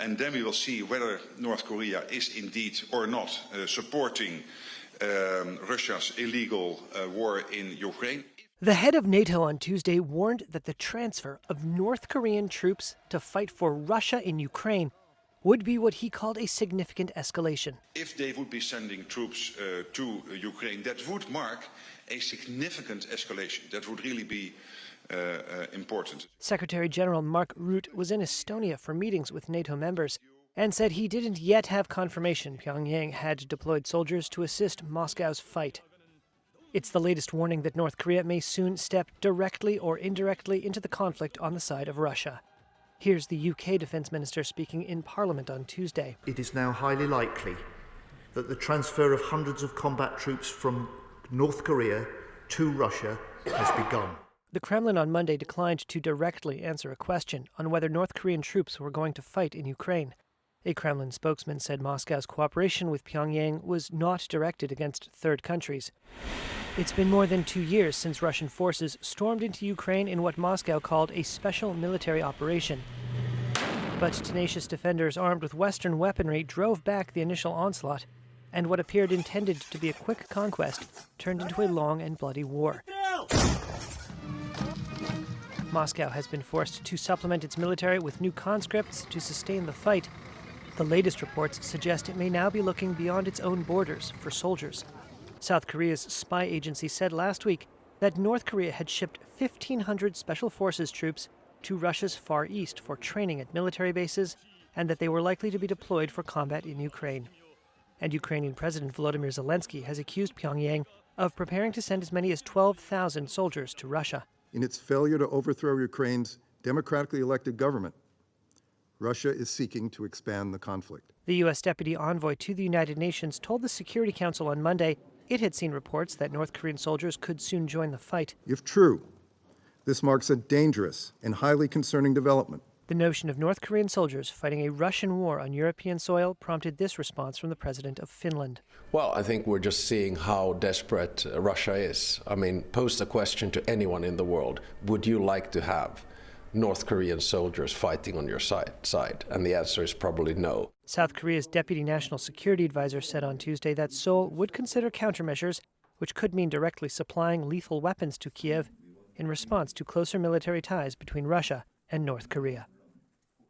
And then we will see whether North Korea is indeed or not supporting Russia's illegal war in Ukraine. The head of NATO on Tuesday warned that the transfer of North Korean troops to fight for Russia in Ukraine would be what he called a significant escalation. If they would be sending troops to Ukraine, that would mark a significant escalation. That would really be important. Secretary General Mark Rutte was in Estonia for meetings with NATO members and said he didn't yet have confirmation Pyongyang had deployed soldiers to assist Moscow's fight. It's the latest warning that North Korea may soon step directly or indirectly into the conflict on the side of Russia. Here's the UK Defence Minister speaking in Parliament on Tuesday. It is now highly likely that the transfer of hundreds of combat troops from North Korea to Russia has begun. The Kremlin on Monday declined to directly answer a question on whether North Korean troops were going to fight in Ukraine. A Kremlin spokesman said Moscow's cooperation with Pyongyang was not directed against third countries. It's been more than 2 years since Russian forces stormed into Ukraine in what Moscow called a special military operation. But tenacious defenders armed with Western weaponry drove back the initial onslaught, and what appeared intended to be a quick conquest turned into a long and bloody war. Moscow has been forced to supplement its military with new conscripts to sustain the fight. The latest reports suggest it may now be looking beyond its own borders for soldiers. South Korea's spy agency said last week that North Korea had shipped 1,500 special forces troops to Russia's Far East for training at military bases, and that they were likely to be deployed for combat in Ukraine. And Ukrainian President Volodymyr Zelensky has accused Pyongyang of preparing to send as many as 12,000 soldiers to Russia. In its failure to overthrow Ukraine's democratically elected government, Russia is seeking to expand the conflict. The U.S. Deputy Envoy to the United Nations told the Security Council on Monday it had seen reports that North Korean soldiers could soon join the fight. If true, this marks a dangerous and highly concerning development. The notion of North Korean soldiers fighting a Russian war on European soil prompted this response from the president of Finland. Well, I think we're just seeing how desperate Russia is. I mean, pose the question to anyone in the world, would you like to have North Korean soldiers fighting on your side? And the answer is probably no. South Korea's Deputy National Security Advisor said on Tuesday that Seoul would consider countermeasures, which could mean directly supplying lethal weapons to Kiev in response to closer military ties between Russia and North Korea.